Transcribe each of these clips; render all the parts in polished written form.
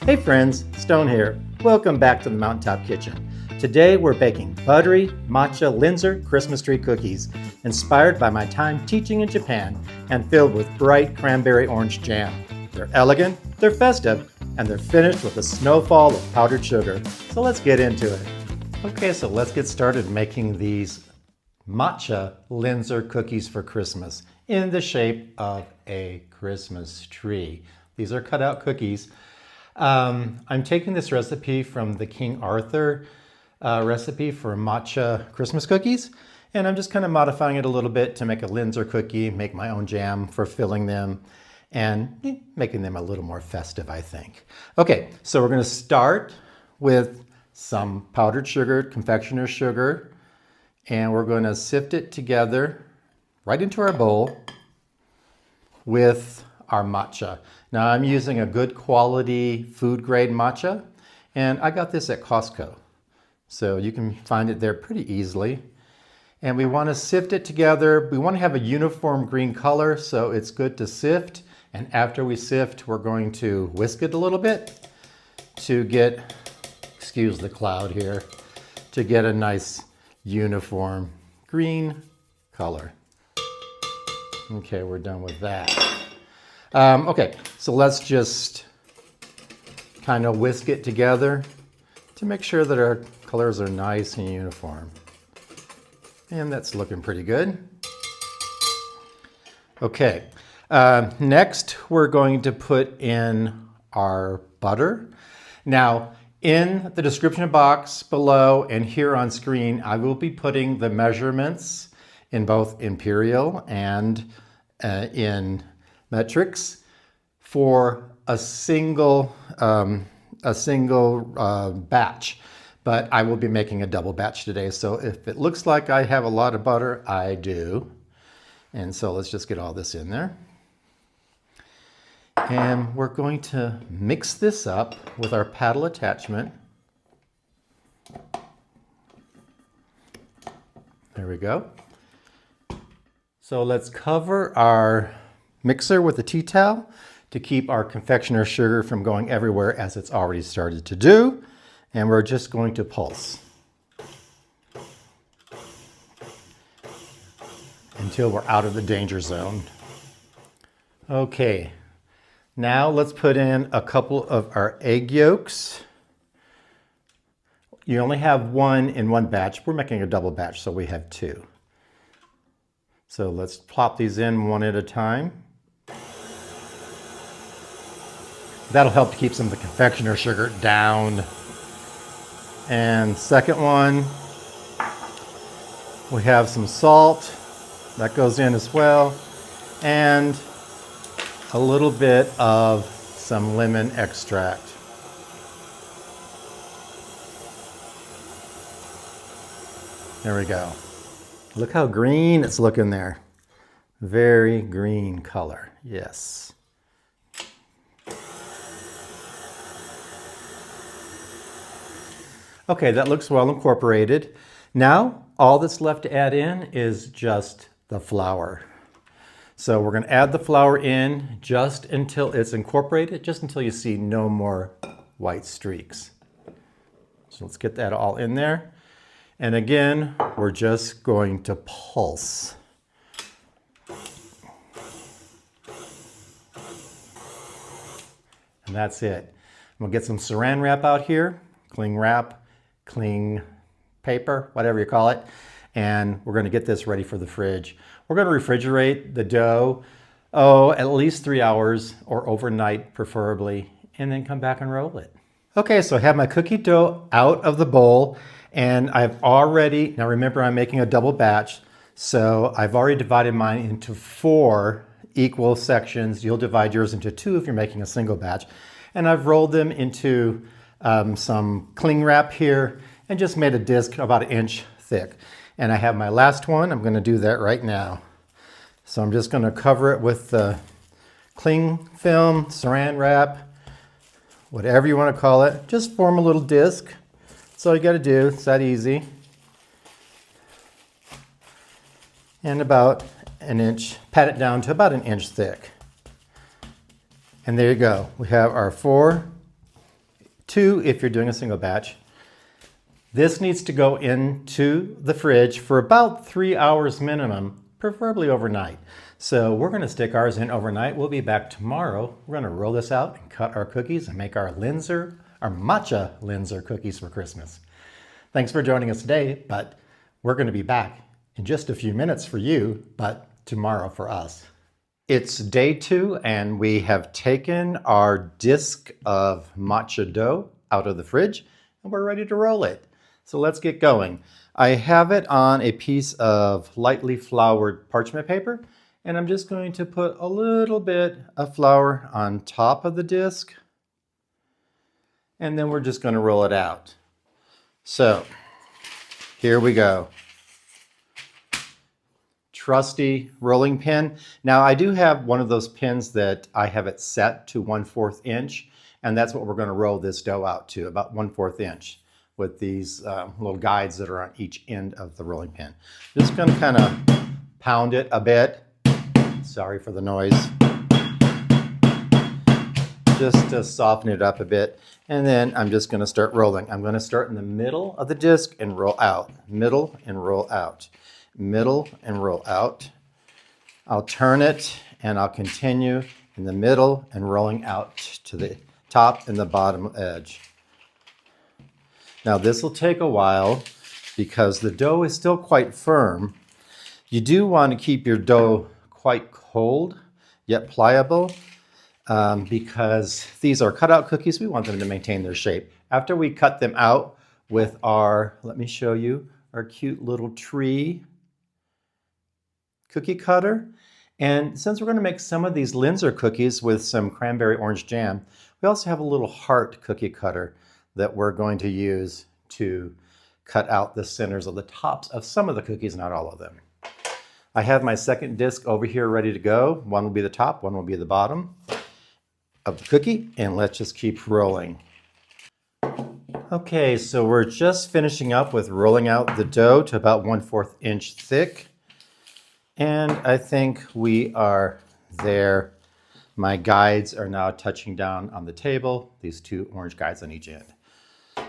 Hey friends, Stone here. Welcome back to the Mountaintop Kitchen. Today we're baking buttery Matcha Linzer Christmas tree cookies, inspired by my time teaching in Japan and filled with bright cranberry-orange jam. They're elegant, they're festive, and they're finished with a snowfall of powdered sugar. So let's get into it. Okay, so let's get started making these Matcha Linzer cookies for Christmas in the shape of a Christmas tree. These are cutout cookies. I'm taking this recipe from the King Arthur recipe for matcha Christmas cookies, and I'm just kind of modifying it a little bit to make a Linzer cookie, make my own jam for filling them, and making them a little more festive, I think. Okay, so we're going to start with some powdered sugar, confectioner's sugar, and we're going to sift it together right into our bowl with our matcha. Now I'm using a good quality food grade matcha, and I got this at Costco. So you can find it there pretty easily. And we want to sift it together. We want to have a uniform green color, so it's good to sift. And after we sift, we're going to whisk it a little bit to get, excuse the cloud here, to get a nice uniform green color. Okay, we're done with that. Okay, so let's just kind of whisk it together to make sure that our colors are nice and uniform. And that's looking pretty good. Okay, next we're going to put in our butter. Now, in the description box below and here on screen, I will be putting the measurements in both imperial and in metrics for a single batch, but I will be making a double batch today. So if it looks like I have a lot of butter, I do. And so let's just get all this in there. And we're going to mix this up with our paddle attachment. There we go. So let's cover our mixer with a tea towel to keep our confectioner sugar from going everywhere as it's already started to do. And we're just going to pulse until we're out of the danger zone. Okay, now let's put in a couple of our egg yolks. You only have one in one batch. We're making a double batch, so we have two. So let's plop these in one at a time. That'll help to keep some of the confectioner sugar down. And second one, we have some salt that goes in as well, and a little bit of some lemon extract. There we go. Look how green it's looking there. Very green color, yes. Okay, that looks well incorporated. Now, all that's left to add in is just the flour. So we're going to add the flour in just until it's incorporated, just until you see no more white streaks. So let's get that all in there. And again, we're just going to pulse. And that's it. I'm going to get some saran wrap out here, cling wrap, cling paper, whatever you call it, and we're going to get this ready for the fridge. We're going to refrigerate the dough, at least 3 hours or overnight preferably, and then come back and roll it. Okay, so I have my cookie dough out of the bowl, and I've already, now remember I'm making a double batch, so I've already divided mine into 4 equal sections. You'll divide yours into 2 if you're making a single batch, and I've rolled them into some cling wrap here and just made a disc about 1 inch thick. And I have my last one. I'm going to do that right now. So I'm just going to cover it with the cling film, saran wrap, whatever you want to call it. Just form a little disc. That's all you got to do. It's that easy. And about 1 inch, pat it down to about 1 inch thick. And there you go. We have our 4 2 if you're doing a single batch. This needs to go into the fridge for about 3 hours minimum, preferably overnight. So we're going to stick ours in overnight. We'll be back tomorrow. We're going to roll this out and cut our cookies and make our Matcha Linzer cookies for Christmas. Thanks for joining us today, but we're going to be back in just a few minutes for you, but tomorrow for us. It's day 2 and we have taken our disc of matcha dough out of the fridge and we're ready to roll it. So let's get going. I have it on a piece of lightly floured parchment paper, and I'm just going to put a little bit of flour on top of the disc, and then we're just going to roll it out. So here we go. Trusty rolling pin. Now I do have one of those pins that I have it set to 1/4 inch, and that's what we're going to roll this dough out to, about 1/4 inch, with these little guides that are on each end of the rolling pin. Just going to kind of pound it a bit. Sorry for the noise. Just to soften it up a bit. And then I'm just going to start rolling. I'm going to start in the middle of the disc and roll out. Middle and roll out. Middle and roll out. I'll turn it and I'll continue in the middle and rolling out to the top and the bottom edge. Now this will take a while because the dough is still quite firm. You do want to keep your dough quite cold yet pliable because these are cutout cookies. We want them to maintain their shape. After we cut them out with our, let me show you, our cute little tree cookie cutter. And since we're going to make some of these Linzer cookies with some cranberry-orange jam, we also have a little heart cookie cutter that we're going to use to cut out the centers of the tops of some of the cookies, not all of them. I have my second disc over here ready to go. One will be the top, one will be the bottom of the cookie, and let's just keep rolling. Okay, so we're just finishing up with rolling out the dough to about 1/4 inch thick. And I think we are there. My guides are now touching down on the table, these 2 orange guides on each end.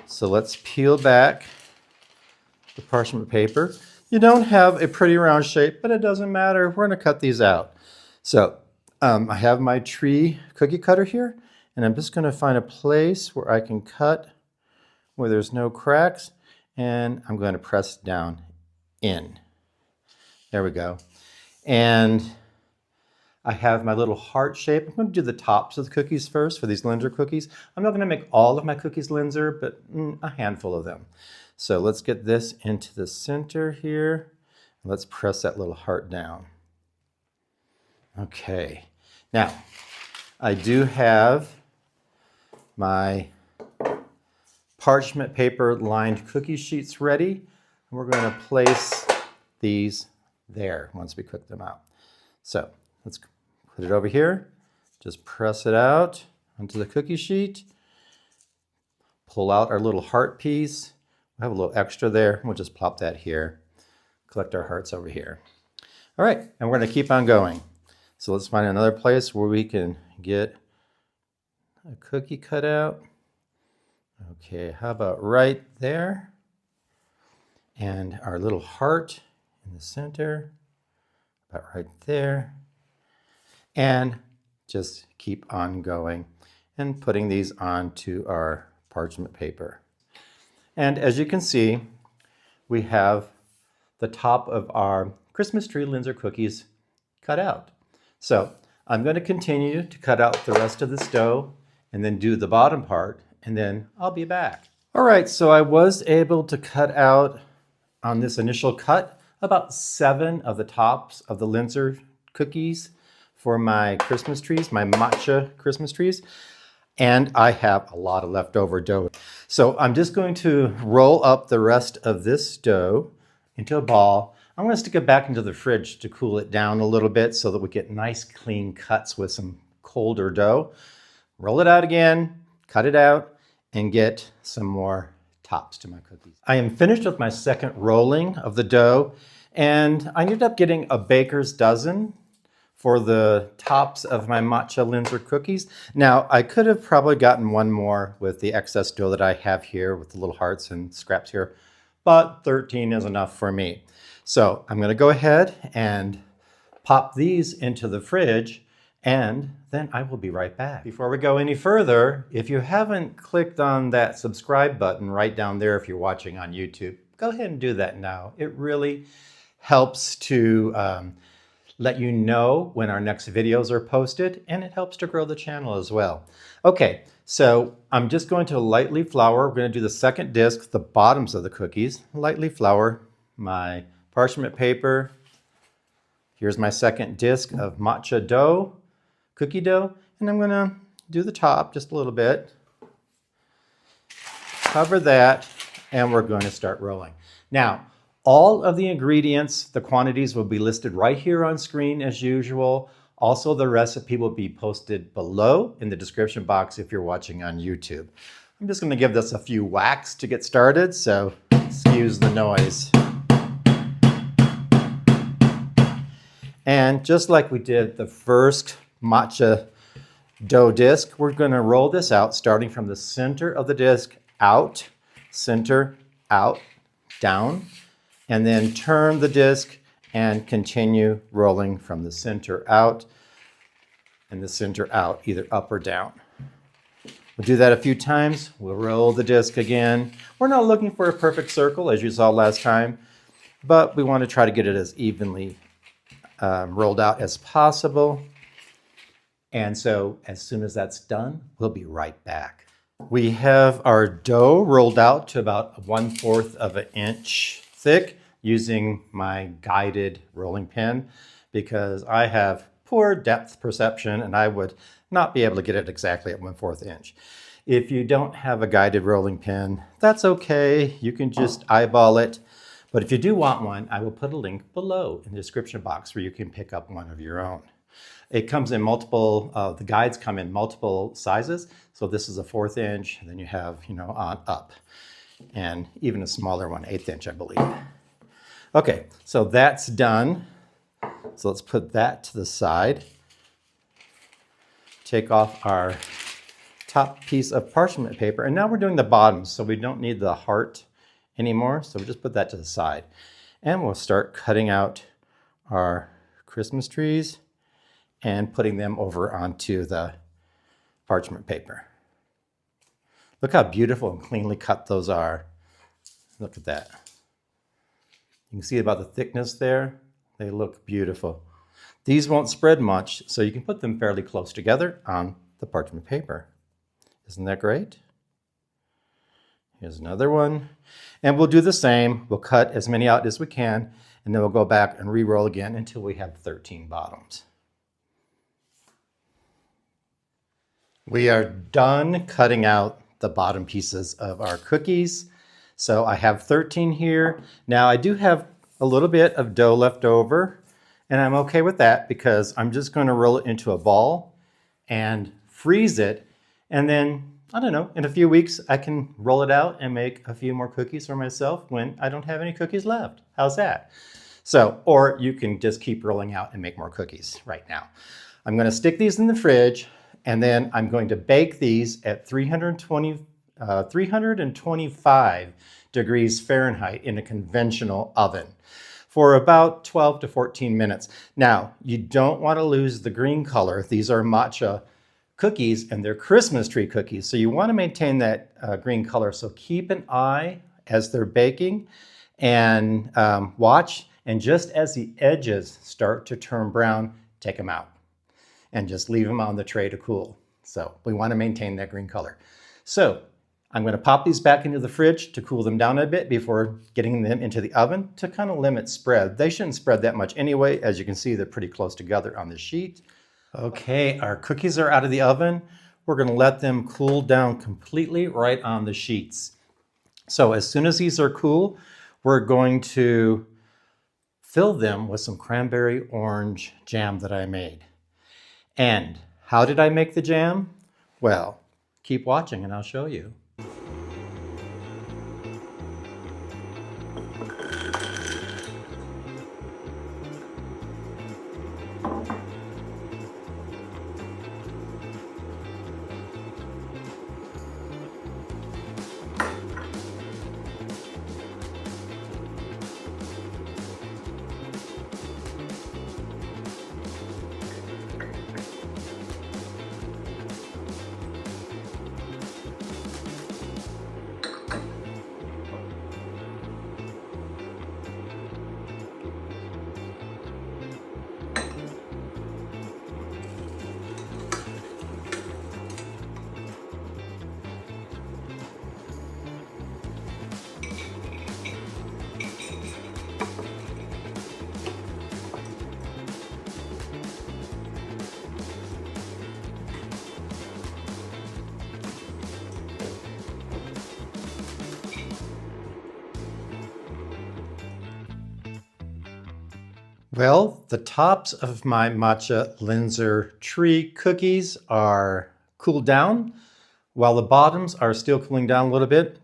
So let's peel back the parchment paper. You don't have a pretty round shape, but it doesn't matter. We're going to cut these out. So I have my tree cookie cutter here, and I'm just going to find a place where I can cut where there's no cracks, and I'm going to press down in. There we go. And I have my little heart shape. I'm going to do the tops of the cookies first for these Linzer cookies. I'm not going to make all of my cookies Linzer, but a handful of them. So let's get this into the center here. Let's press that little heart down. Okay. Now, I do have my parchment paper lined cookie sheets ready. And we're going to place these there once we cook them out. So let's put it over here. Just press it out onto the cookie sheet. Pull out our little heart piece. We have a little extra there. We'll just plop that here. Collect our hearts over here. All right, and we're going to keep on going. So let's find another place where we can get a cookie cut out. Okay, how about right there? And our little heart in the center, about right there. And just keep on going and putting these onto our parchment paper. And as you can see, we have the top of our Christmas tree Linzer cookies cut out. So I'm going to continue to cut out the rest of this dough and then do the bottom part, and then I'll be back. All right, so I was able to cut out on this initial cut about 7 of the tops of the Linzer cookies for my Christmas trees, my matcha Christmas trees. And I have a lot of leftover dough. So I'm just going to roll up the rest of this dough into a ball. I'm going to stick it back into the fridge to cool it down a little bit so that we get nice clean cuts with some colder dough. Roll it out again, cut it out, and get some more tops to my cookies. I am finished with my second rolling of the dough, and I ended up getting a baker's dozen for the tops of my Matcha Linzer cookies. Now, I could have probably gotten one more with the excess dough that I have here with the little hearts and scraps here, but 13 is enough for me. So I'm gonna go ahead and pop these into the fridge, and then I will be right back. Before we go any further, if you haven't clicked on that subscribe button right down there if you're watching on YouTube, go ahead and do that now. It really helps to let you know when our next videos are posted, and it helps to grow the channel as well. Okay, so I'm just going to lightly flour. We're going to do the second disc, the bottoms of the cookies. Lightly flour my parchment paper. Here's my second disc of matcha dough, cookie dough, and I'm going to do the top just a little bit. Cover that, and we're going to start rolling. Now, all of the ingredients, the quantities will be listed right here on screen as usual. Also, the recipe will be posted below in the description box if you're watching on YouTube. I'm just going to give this a few whacks to get started, so excuse the noise. And just like we did the first matcha dough disc, we're going to roll this out starting from the center of the disc out, center, out, down, and then turn the disc and continue rolling from the center out and the center out, either up or down. We'll do that a few times. We'll roll the disc again. We're not looking for a perfect circle, as you saw last time, but we want to try to get it as evenly rolled out as possible. And so as soon as that's done, we'll be right back. We have our dough rolled out to about 1/4 of an inch thick using my guided rolling pin because I have poor depth perception and I would not be able to get it exactly at 1/4 inch. If you don't have a guided rolling pin, that's okay. You can just eyeball it. But if you do want one, I will put a link below in the description box where you can pick up one of your own. It comes in multiple, the guides come in multiple sizes. So this is a 1/4 inch, and then you have, on up. And even a smaller one, 1/8 inch, I believe. Okay, so that's done. So let's put that to the side. Take off our top piece of parchment paper. And now we're doing the bottoms, so we don't need the heart anymore. So we just put that to the side. And we'll start cutting out our Christmas trees and putting them over onto the parchment paper. Look how beautiful and cleanly cut those are. Look at that. You can see about the thickness there. They look beautiful. These won't spread much, so you can put them fairly close together on the parchment paper. Isn't that great? Here's another one. And we'll do the same. We'll cut as many out as we can, and then we'll go back and re-roll again until we have 13 bottoms. We are done cutting out the bottom pieces of our cookies. So I have 13 here. Now I do have a little bit of dough left over, and I'm okay with that because I'm just going to roll it into a ball and freeze it. And then, I don't know, in a few weeks, I can roll it out and make a few more cookies for myself when I don't have any cookies left. How's that? So, or you can just keep rolling out and make more cookies right now. I'm going to stick these in the fridge, and then I'm going to bake these at 325 degrees Fahrenheit in a conventional oven for about 12 to 14 minutes. Now, you don't want to lose the green color. These are matcha cookies and they're Christmas tree cookies. So you want to maintain that green color. So keep an eye as they're baking and watch. And just as the edges start to turn brown, take them out and just leave them on the tray to cool. So we want to maintain that green color. So I'm going to pop these back into the fridge to cool them down a bit before getting them into the oven to kind of limit spread. They shouldn't spread that much anyway. As you can see, they're pretty close together on the sheet. Okay, our cookies are out of the oven. We're going to let them cool down completely right on the sheets. So as soon as these are cool, we're going to fill them with some cranberry-orange jam that I made. And how did I make the jam? Well, keep watching and I'll show you. Well, the tops of my Matcha Linzer tree cookies are cooled down, while the bottoms are still cooling down a little bit.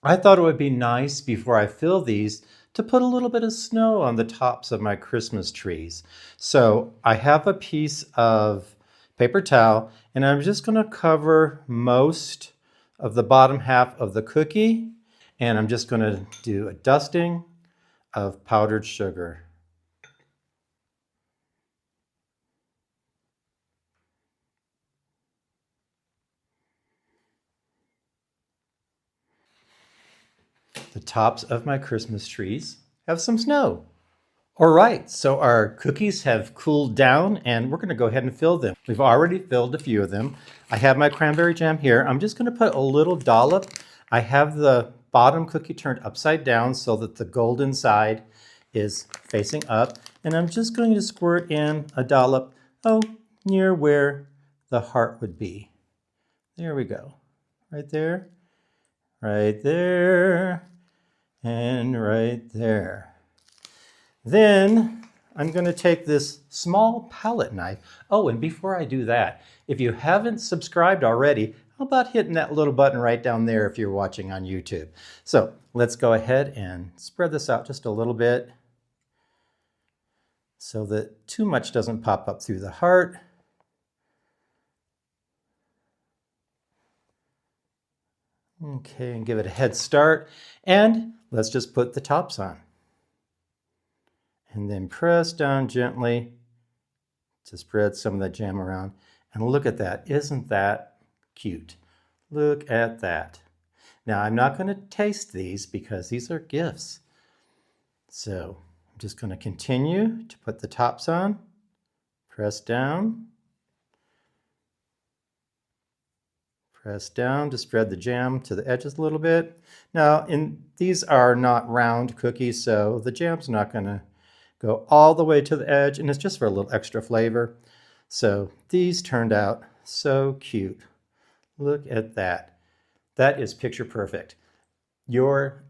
I thought it would be nice before I fill these to put a little bit of snow on the tops of my Christmas trees. So I have a piece of paper towel, and I'm just going to cover most of the bottom half of the cookie, and I'm just going to do a dusting of powdered sugar. The tops of my Christmas trees have some snow. All right, so our cookies have cooled down and we're going to go ahead and fill them. We've already filled a few of them. I have my cranberry jam here. I'm just going to put a little dollop. I have the bottom cookie turned upside down so that the golden side is facing up. And I'm just going to squirt in a dollop, near where the heart would be. There we go. Right there, and right there. Then I'm going to take this small palette knife. Oh, and before I do that, if you haven't subscribed already, how about hitting that little button right down there if you're watching on YouTube? So let's go ahead and spread this out just a little bit so that too much doesn't pop up through the heart. Okay, and give it a head start. And let's just put the tops on. And then press down gently to spread some of that jam around. And look at that. Isn't that cute? Look at that. Now, I'm not going to taste these because these are gifts. So I'm just going to continue to put the tops on. Press down. Press down to spread the jam to the edges a little bit. Now, these are not round cookies, so the jam's not going to go all the way to the edge, and it's just for a little extra flavor. So these turned out so cute. Look at that. That is picture perfect. Your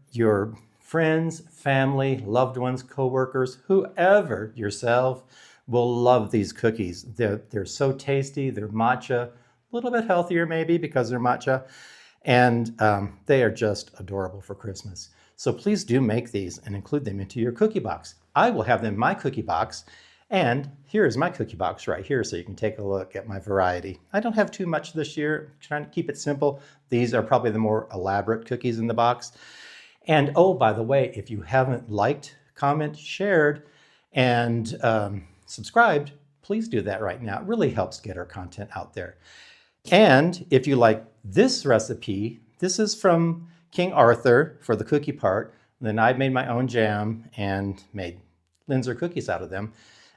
friends, family, loved ones, coworkers, whoever, yourself, will love these cookies. They're so tasty. They're matcha, a little bit healthier maybe because they're matcha, and they are just adorable for Christmas. So please do make these and include them into your cookie box. I will have them in my cookie box, and here's my cookie box right here so you can take a look at my variety. I don't have too much this year, I'm trying to keep it simple. These are probably the more elaborate cookies in the box. And oh, by the way, if you haven't liked, comment, shared, and subscribed, please do that right now. It really helps get our content out there. And if you like this recipe, this is from King Arthur for the cookie part. Then I made my own jam and made Linzer cookies out of them.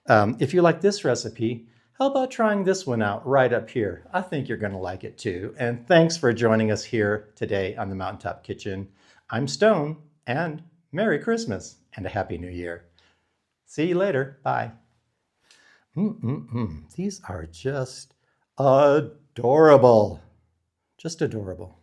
If you like this recipe, how about trying this one out right up here? I think you're going to like it too. And thanks for joining us here today on the Mountaintop Kitchen. I'm Stone, and Merry Christmas and a Happy New Year. See you later. Bye. These are just adorable. Just adorable.